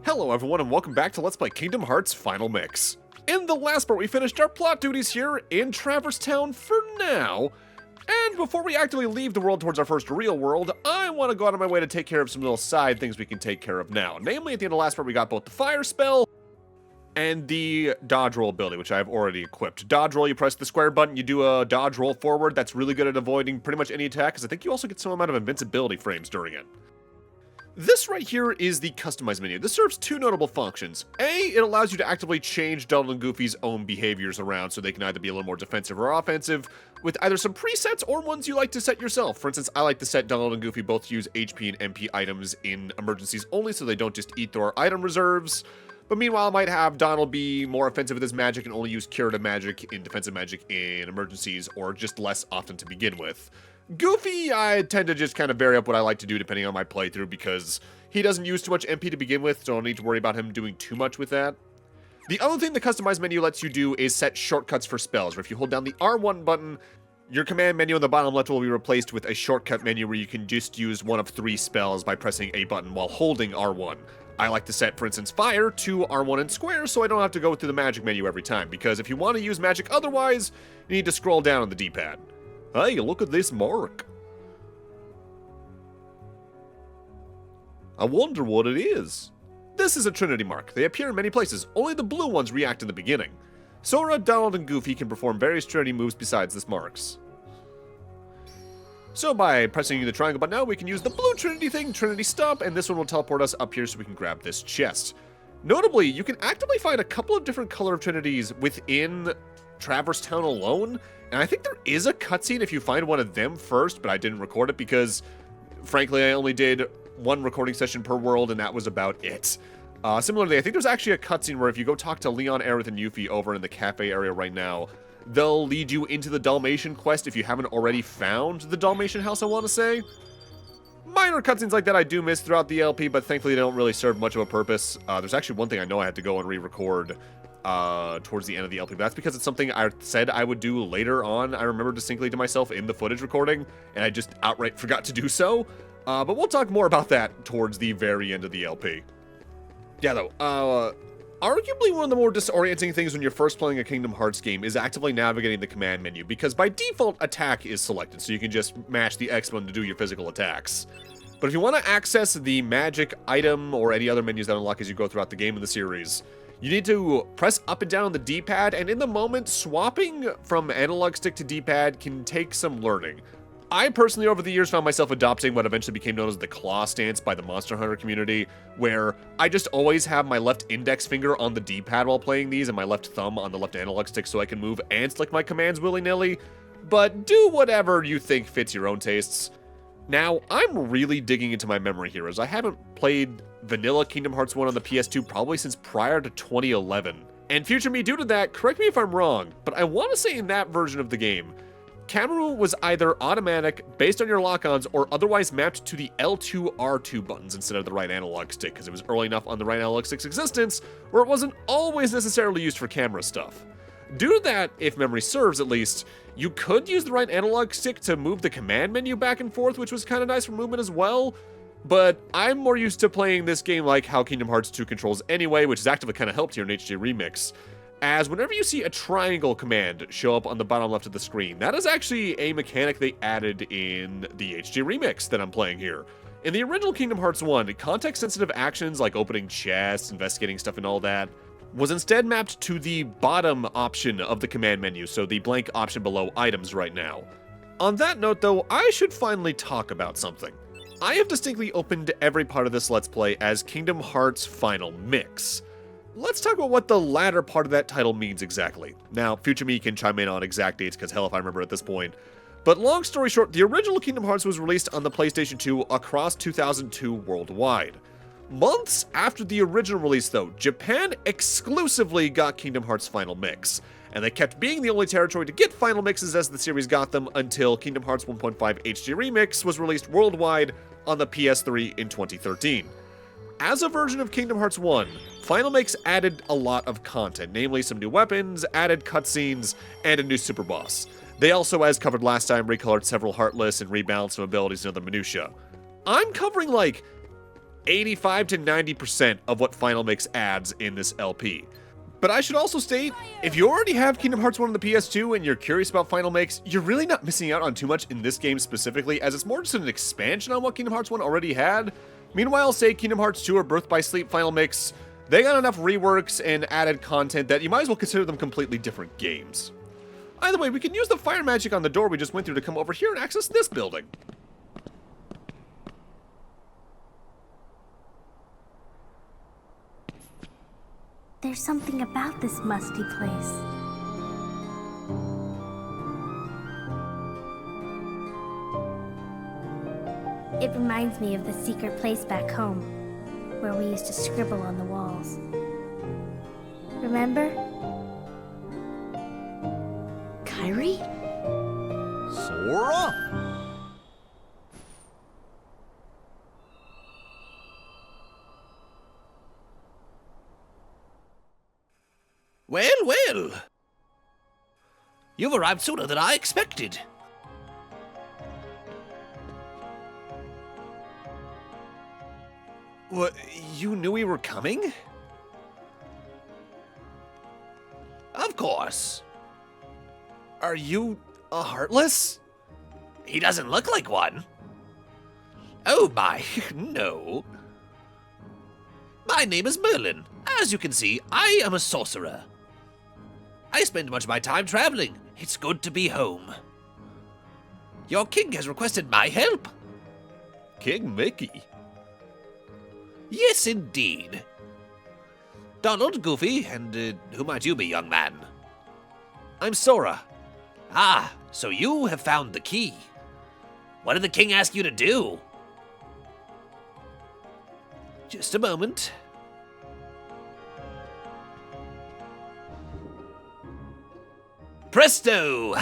Hello everyone and welcome back to Let's Play Kingdom Hearts Final Mix. In the last part we finished our plot duties here in Traverse Town for now, and before we actively leave the world towards our first real world, I want to go out of my way to take care of some little side things we can take care of now. Namely, at the end of the last part we got both the fire spell and the dodge roll ability, which I've already equipped. Dodge roll, you press the square button, you do a dodge roll forward. That's really good at avoiding pretty much any attack, because I think you also get some amount of invincibility frames during it. This right here is the Customize menu. This serves two notable functions. A, it allows you to actively change Donald and Goofy's own behaviors around so they can either be a little more defensive or offensive with either some presets or ones you like to set yourself. For instance, I like to set Donald and Goofy both to use HP and MP items in emergencies only so they don't just eat through our item reserves. But meanwhile, I might have Donald be more offensive with his magic and only use curative magic in defensive magic in emergencies, or just less often to begin with. Goofy, I tend to just kind of vary up what I like to do depending on my playthrough because he doesn't use too much MP to begin with, so I don't need to worry about him doing too much with that. The other thing the Customize menu lets you do is set shortcuts for spells, where if you hold down the R1 button, your command menu on the bottom left will be replaced with a shortcut menu where you can just use one of 3 spells by pressing a button while holding R1. I like to set, for instance, fire to R1 and square so I don't have to go through the magic menu every time, because if you want to use magic otherwise, you need to scroll down on the D-pad. Hey, look at this mark. I wonder what it is. This is a Trinity mark. They appear in many places. Only the blue ones react in the beginning. Sora, Donald, and Goofy can perform various Trinity moves besides this marks. So by pressing the triangle button now, we can use the blue Trinity thing, Trinity Stop, and this one will teleport us up here so we can grab this chest. Notably, you can actively find a couple of different color of Trinities within Traverse Town alone, and I think there is a cutscene if you find one of them first, but I didn't record it because, frankly, I only did one recording session per world, and that was about it. Similarly, I think there's actually a cutscene where if you go talk to Leon, Aerith, and Yuffie over in the cafe area right now, they'll lead you into the Dalmatian quest if you haven't already found the Dalmatian house, I want to say. Minor cutscenes like that I do miss throughout the LP, but thankfully they don't really serve much of a purpose. There's actually one thing I know I had to go and re-record towards the end of the LP, but that's because it's something I said I would do later on. I remember distinctly to myself in the footage recording, and I just outright forgot to do so. But we'll talk more about that towards the very end of the LP. Yeah, though, arguably one of the more disorienting things when you're first playing a Kingdom Hearts game is actively navigating the command menu, because by default, attack is selected, so you can just mash the X button to do your physical attacks. But if you want to access the magic item or any other menus that unlock as you go throughout the game in the series, you need to press up and down on the D-pad, and in the moment, swapping from analog stick to D-pad can take some learning. I personally, over the years, found myself adopting what eventually became known as the claw stance by the Monster Hunter community, where I just always have my left index finger on the D-pad while playing these and my left thumb on the left analog stick so I can move and select my commands willy-nilly, but do whatever you think fits your own tastes. Now, I'm really digging into my memory here, as I haven't played vanilla Kingdom Hearts 1 on the PS2 probably since prior to 2011. And future me, due to that, correct me if I'm wrong, but I want to say in that version of the game, Camera was either automatic, based on your lock-ons, or otherwise mapped to the L2, R2 buttons instead of the right analog stick, because it was early enough on the right analog stick's existence where it wasn't always necessarily used for camera stuff. Due to that, if memory serves at least, you could use the right analog stick to move the command menu back and forth, which was kind of nice for movement as well, but I'm more used to playing this game like how Kingdom Hearts 2 controls anyway, which has actively kind of helped here in HD Remix. As whenever you see a triangle command show up on the bottom left of the screen, that is actually a mechanic they added in the HD Remix that I'm playing here. In the original Kingdom Hearts 1, context-sensitive actions like opening chests, investigating stuff and all that, was instead mapped to the bottom option of the command menu, so the blank option below items right now. On that note though, I should finally talk about something. I have distinctly opened every part of this Let's Play as Kingdom Hearts Final Mix. Let's talk about what the latter part of that title means exactly. Now, future me can chime in on exact dates, because hell if I remember at this point. But long story short, the original Kingdom Hearts was released on the PlayStation 2 across 2002 worldwide. Months after the original release though, Japan exclusively got Kingdom Hearts Final Mix, and they kept being the only territory to get Final Mixes as the series got them until Kingdom Hearts 1.5 HD Remix was released worldwide on the PS3 in 2013. As a version of Kingdom Hearts 1, Final Mix added a lot of content, namely some new weapons, added cutscenes, and a new super boss. They also, as covered last time, recolored several Heartless and rebalanced some abilities and other minutia. I'm covering, like, 85 to 90% of what Final Mix adds in this LP. But I should also state, if you already have Kingdom Hearts 1 on the PS2 and you're curious about Final Mix, you're really not missing out on too much in this game specifically, as it's more just an expansion on what Kingdom Hearts 1 already had. Meanwhile, say Kingdom Hearts 2 or Birth by Sleep Final Mix, they got enough reworks and added content that you might as well consider them completely different games. Either way, we can use the fire magic on the door we just went through to come over here and access this building. There's something about this musty place. It reminds me of the secret place back home, where we used to scribble on the walls. Remember? Kyrie? Sora? Well, well. You've arrived sooner than I expected. What, you knew we were coming? Of course. Are you a Heartless? He doesn't look like one. Oh my, no. My name is Merlin. As you can see, I am a sorcerer. I spend much of my time traveling. It's good to be home. Your king has requested my help. King Mickey? Yes, indeed. Donald, Goofy, and who might you be, young man? I'm Sora. Ah, so you have found the key. What did the king ask you to do? Just a moment. Presto!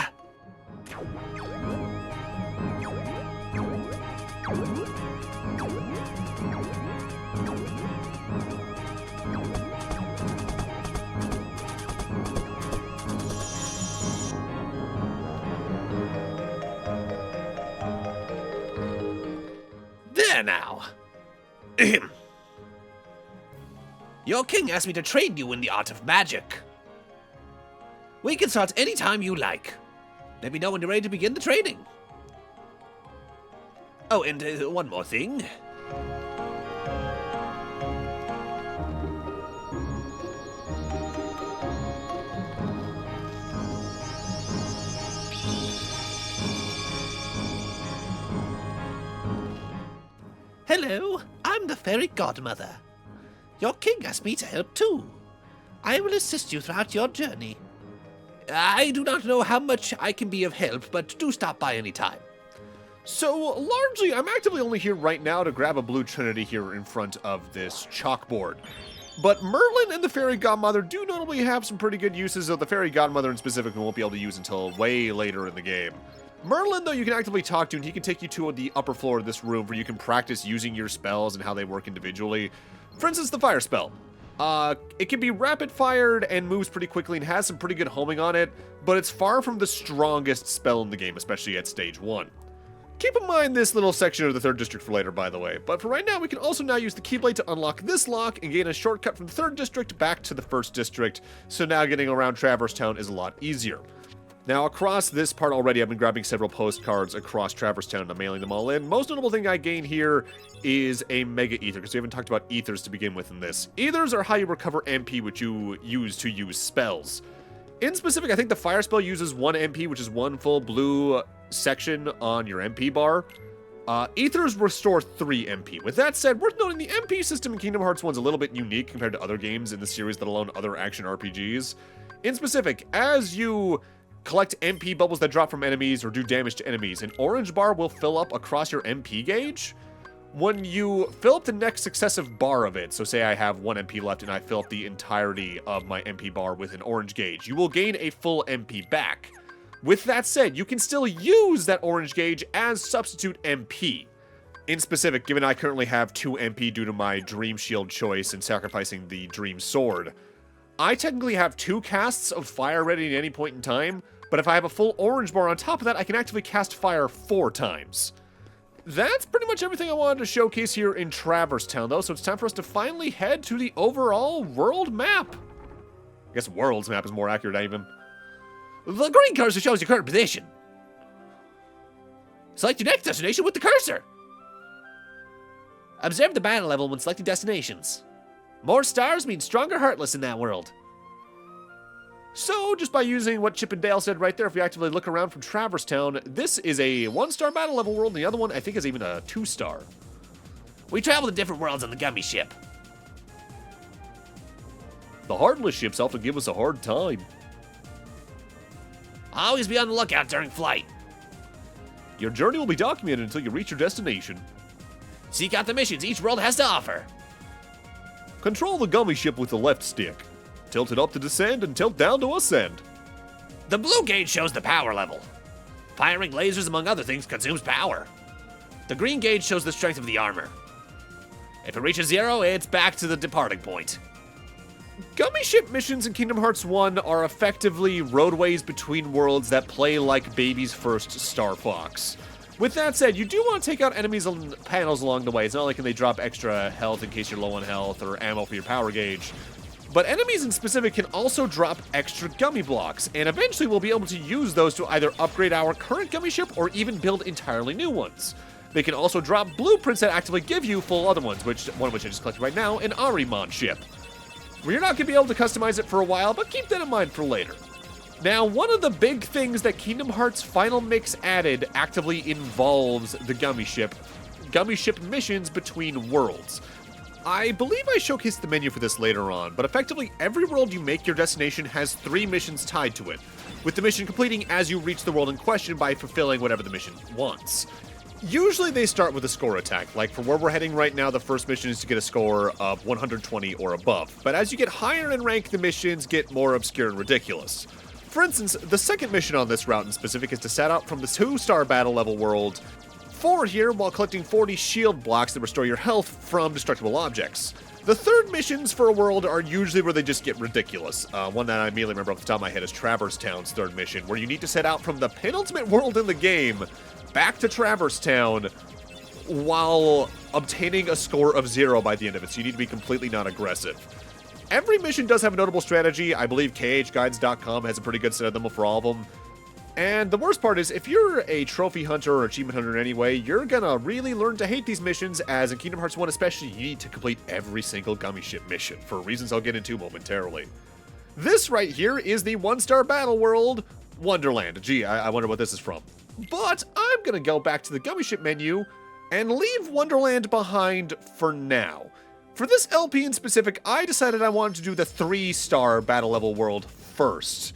There now. Your king asked me to train you in the art of magic. We can start any time you like. Let me know when you're ready to begin the training. Oh, and one more thing. Hello, I'm the fairy godmother. Your king asked me to help too. I will assist you throughout your journey. I do not know how much I can be of help, but do stop by any time. So, largely, I'm actively only here right now to grab a blue trinity here in front of this chalkboard. But Merlin and the Fairy Godmother do notably have some pretty good uses, though the Fairy Godmother in specific we won't be able to use until way later in the game. Merlin, though, you can actively talk to, and he can take you to the upper floor of this room where you can practice using your spells and how they work individually. For instance, the fire spell. It can be rapid-fired and moves pretty quickly and has some pretty good homing on it, but it's far from the strongest spell in the game, especially at stage 1. Keep in mind this little section of the 3rd district for later, by the way, but for right now we can also now use the Keyblade to unlock this lock and gain a shortcut from the 3rd district back to the 1st district, so now getting around Traverse Town is a lot easier. Now, across this part already, I've been grabbing several postcards across Traverse Town and I'm mailing them all in. Most notable thing I gain here is a Mega Ether, because we haven't talked about Ethers to begin with in this. Ethers are how you recover MP, which you use to use spells. In specific, I think the Fire spell uses 1 MP, which is 1 full blue section on your MP bar. Ethers restore 3 MP. With that said, worth noting the MP system in Kingdom Hearts 1 is a little bit unique compared to other games in the series, let alone other action RPGs. In specific, as you collect MP bubbles that drop from enemies or do damage to enemies, an orange bar will fill up across your MP gauge. When you fill up the next successive bar of it, so say I have 1 MP left and I fill up the entirety of my MP bar with an orange gauge, you will gain a full MP back. With that said, you can still use that orange gauge as substitute MP. In specific, given I currently have 2 MP due to my Dream Shield choice and sacrificing the Dream Sword, I technically have 2 casts of fire ready at any point in time, but if I have a full orange bar on top of that, I can actively cast fire 4 times. That's pretty much everything I wanted to showcase here in Traverse Town, though, so it's time for us to finally head to the overall world map. I guess world's map is more accurate, even. The green cursor shows your current position. Select your next destination with the cursor. Observe the battle level when selecting destinations. More stars means stronger Heartless in that world. So, just by using what Chip and Dale said right there, if we actively look around from Traverse Town, this is a 1-star battle level world, and the other one, I think, is even a 2-star. We travel to different worlds on the Gummi Ship. The Heartless ships often give us a hard time. Always be on the lookout during flight. Your journey will be documented until you reach your destination. Seek out the missions each world has to offer. Control the Gummi Ship with the left stick. Tilt it up to descend and tilt down to ascend. The blue gauge shows the power level. Firing lasers, among other things, consumes power. The green gauge shows the strength of the armor. If it reaches 0, it's back to the departing point. Gummi Ship missions in Kingdom Hearts 1 are effectively roadways between worlds that play like baby's first Star Fox. With that said, you do want to take out enemies on panels along the way. It's not like they drop extra health in case you're low on health or ammo for your power gauge. But enemies in specific can also drop extra gummy blocks, and eventually we'll be able to use those to either upgrade our current Gummi Ship or even build entirely new ones. They can also drop blueprints that actively give you full other ones, one of which I just collected right now, an Ahriman ship. We're not going to be able to customize it for a while, but keep that in mind for later. Now, one of the big things that Kingdom Hearts Final Mix added actively involves the Gummi Ship missions between worlds. I believe I showcased the menu for this later on, but effectively every world you make your destination has 3 missions tied to it, with the mission completing as you reach the world in question by fulfilling whatever the mission wants. Usually they start with a score attack, like for where we're heading right now, the first mission is to get a score of 120 or above, but as you get higher in rank, the missions get more obscure and ridiculous. For instance, the second mission on this route in specific is to set out from the 2-star battle level world forward here while collecting 40 shield blocks that restore your health from destructible objects. The third missions for a world are usually where they just get ridiculous. One that I immediately remember off the top of my head is Traverse Town's third mission, where you need to set out from the penultimate world in the game back to Traverse Town while obtaining a score of 0 by the end of it, so you need to be completely non-aggressive. Every mission does have a notable strategy. I believe khguides.com has a pretty good set of them for all of them. And the worst part is, if you're a trophy hunter or achievement hunter anyway, you're gonna really learn to hate these missions, as in Kingdom Hearts 1 especially, you need to complete every single Gummi Ship mission, for reasons I'll get into momentarily. This right here is the 1-star battle world, Wonderland. Gee, I wonder what this is from. But I'm gonna go back to the Gummi Ship menu and leave Wonderland behind for now. For this LP in specific, I decided I wanted to do the 3-star battle level world first.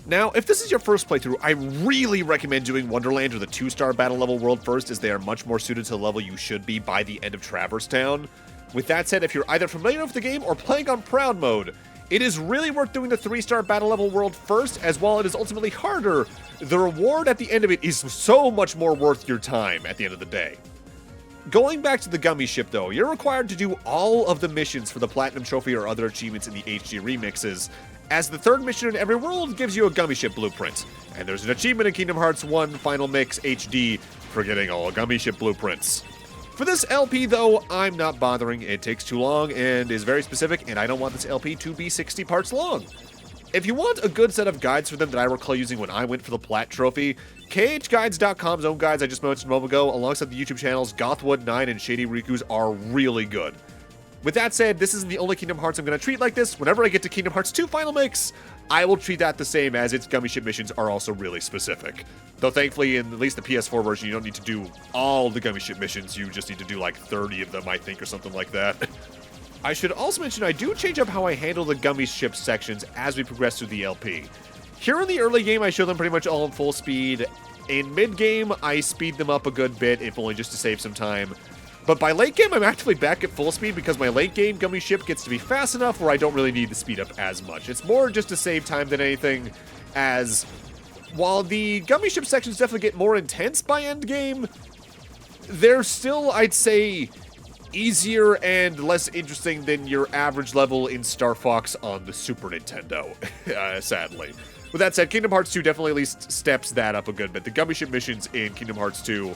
Now, if this is your first playthrough, I really recommend doing Wonderland or the 2-star battle level world first, as they are much more suited to the level you should be by the end of Traverse Town. With that said, if you're either familiar with the game or playing on Proud Mode, it is really worth doing the 3-star battle level world first, as while it is ultimately harder, the reward at the end of it is so much more worth your time at the end of the day. Going back to the Gummi Ship though, you're required to do all of the missions for the Platinum Trophy or other achievements in the HD remixes, as the third mission in every world gives you a Gummi Ship blueprint. And there's an achievement in Kingdom Hearts 1 Final Mix HD for getting all Gummi Ship blueprints. For this LP though, I'm not bothering. It takes too long and is very specific, and I don't want this LP to be 60 parts long. If you want a good set of guides for them that I recall using when I went for the Plat Trophy, khguides.com's own guides I just mentioned a moment ago, alongside the YouTube channels Gothwood9 and Shady Riku's, are really good. With that said, this isn't the only Kingdom Hearts I'm going to treat like this. Whenever I get to Kingdom Hearts 2 Final Mix, I will treat that the same, as its Gummi Ship missions are also really specific. Though thankfully, in at least the PS4 version, you don't need to do all the Gummi Ship missions, you just need to do like 30 of them, I think, or something like that. I should also mention I do change up how I handle the Gummi Ship sections as we progress through the LP. Here in the early game, I show them pretty much all in full speed. In mid-game, I speed them up a good bit, if only just to save some time. But by late game, I'm actually back at full speed because my late game Gummi Ship gets to be fast enough where I don't really need to speed up as much. It's more just to save time than anything, as while the Gummi Ship sections definitely get more intense by end game, they're still, I'd say, easier and less interesting than your average level in Star Fox on the Super Nintendo, sadly. With that said, Kingdom Hearts 2 definitely at least steps that up a good bit. The Gummi Ship missions in Kingdom Hearts 2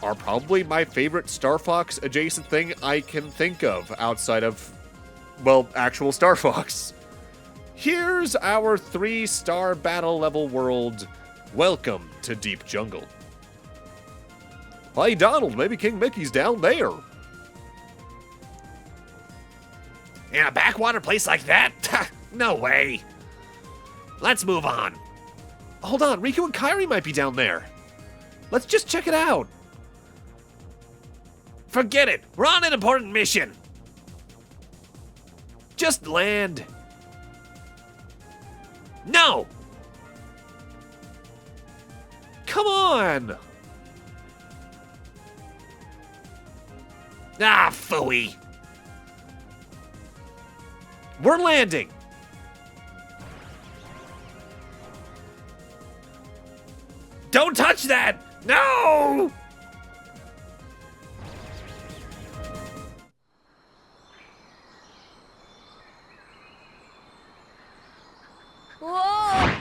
are probably my favorite Star Fox adjacent thing I can think of outside of, well, actual Star Fox. Here's our 3-star battle level world. Welcome to Deep Jungle. Hey Donald, maybe King Mickey's down there. In a backwater place like that? No way. Let's move on. Hold on, Riku and Kairi might be down there. Let's just check it out. Forget it. We're on an important mission. Just land. No. Come on. Ah, phooey. We're landing. Don't touch that. No. Whoa!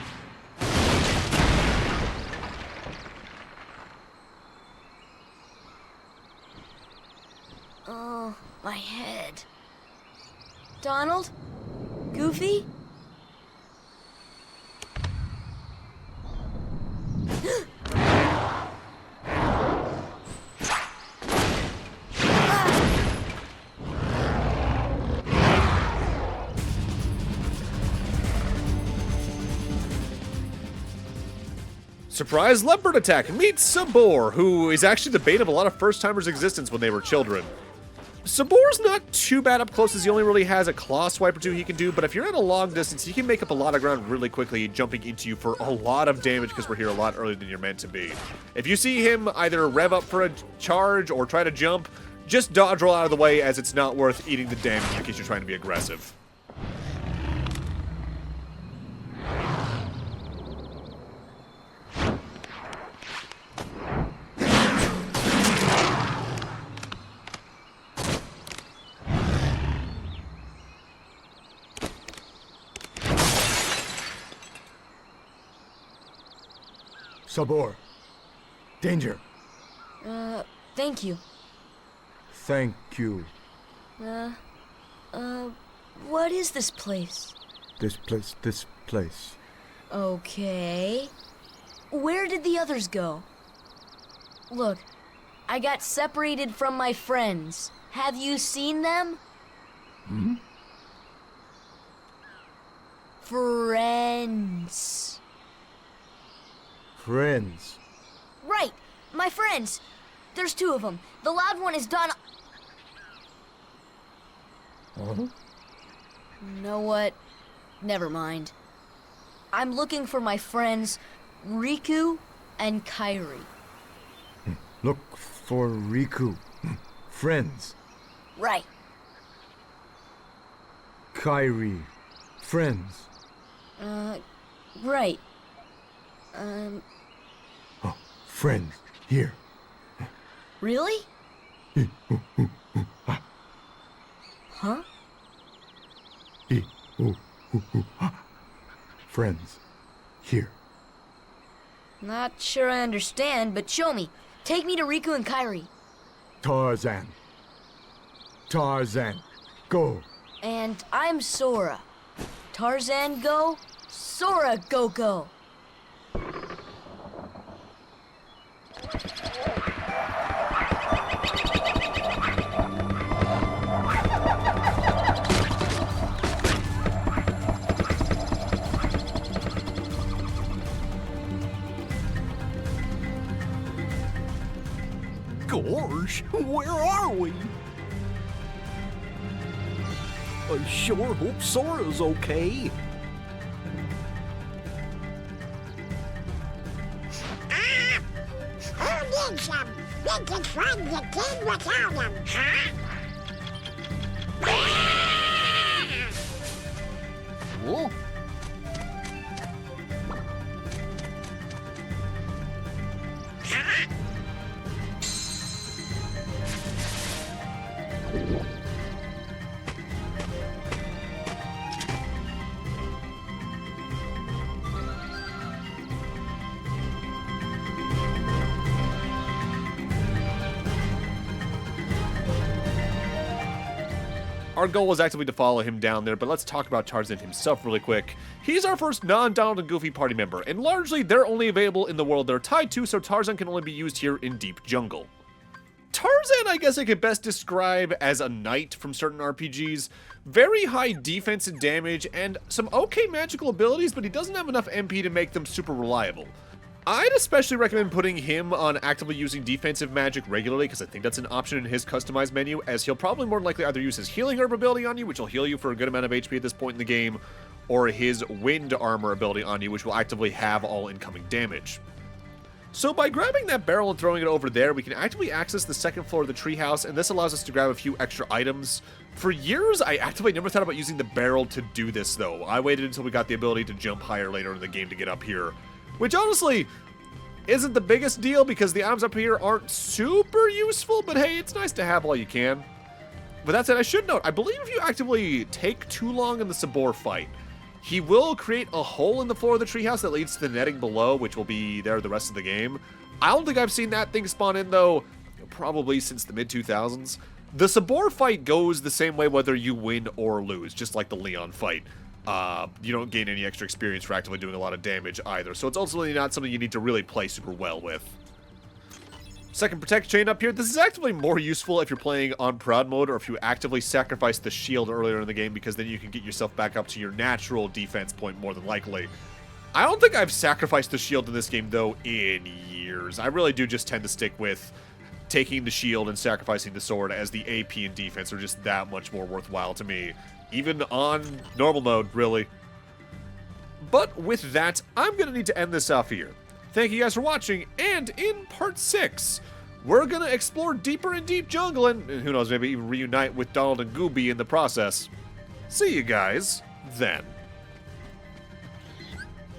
Oh, my head. Donald? Goofy? Surprise leopard attack. Meet Sabor, who is actually the bane of a lot of first-timers' existence when they were children. Sabor's not too bad up close, as he only really has a claw swipe or two he can do, but if you're at a long distance, he can make up a lot of ground really quickly, jumping into you for a lot of damage because we're here a lot earlier than you're meant to be. If you see him either rev up for a charge or try to jump, just dodge roll out of the way, as it's not worth eating the damage in case you're trying to be aggressive. Sabor. Danger. Thank you. Thank you. What is this place? This place. Okay. Where did the others go? Look, I got separated from my friends. Have you seen them? Hmm? Friends. Friends. Right, my friends. There's 2 of them. The loud one is Don. Huh? Know what? Never mind. I'm looking for my friends, Riku and Kairi. Look for Riku. Friends. Right. Kairi. Friends. Right. Oh, friends. Here. Really? Huh? Friends. Here. Not sure I understand, but show me. Take me to Riku and Kairi. Tarzan. Tarzan. Go. And I'm Sora. Tarzan go, Sora go. Gosh, where are we? I sure hope Sora's okay. Who needs him? We can find the kid without him, huh? Oh, our goal was actively to follow him down there, but let's talk about Tarzan himself really quick. He's our first non-Donald and Goofy party member, and largely they're only available in the world they're tied to, so Tarzan can only be used here in Deep Jungle. Tarzan, I guess I could best describe as a knight from certain RPGs. Very high defense and damage, and some okay magical abilities, but he doesn't have enough MP to make them super reliable. I'd especially recommend putting him on actively using defensive magic regularly, because I think that's an option in his customized menu, as he'll probably more than likely either use his healing herb ability on you, which will heal you for a good amount of HP at this point in the game, or his wind armor ability on you, which will actively have all incoming damage. So by grabbing that barrel and throwing it over there, we can actively access the second floor of the treehouse, and this allows us to grab a few extra items. For years, I actively never thought about using the barrel to do this, though. I waited until we got the ability to jump higher later in the game to get up here, which honestly isn't the biggest deal because the items up here aren't super useful, but hey, it's nice to have while you can. With that said, I should note, I believe if you actively take too long in the Sabor fight, he will create a hole in the floor of the treehouse that leads to the netting below, which will be there the rest of the game. I don't think I've seen that thing spawn in, though, probably since the mid-2000s. The Sabor fight goes the same way whether you win or lose, just like the Leon fight. You don't gain any extra experience for actively doing a lot of damage either, so it's ultimately not something you need to really play super well with. Second protect chain up here. This is actively more useful if you're playing on proud mode or if you actively sacrifice the shield earlier in the game, because then you can get yourself back up to your natural defense point more than likely. I don't think I've sacrificed the shield in this game, though, in years. I really do just tend to stick with taking the shield and sacrificing the sword, as the AP and defense are just that much more worthwhile to me. Even on normal mode, really. But with that, I'm going to need to end this off here. Thank you guys for watching, and in part 6, we're going to explore deeper in Deep Jungle, and who knows, maybe even reunite with Donald and Gooby in the process. See you guys then.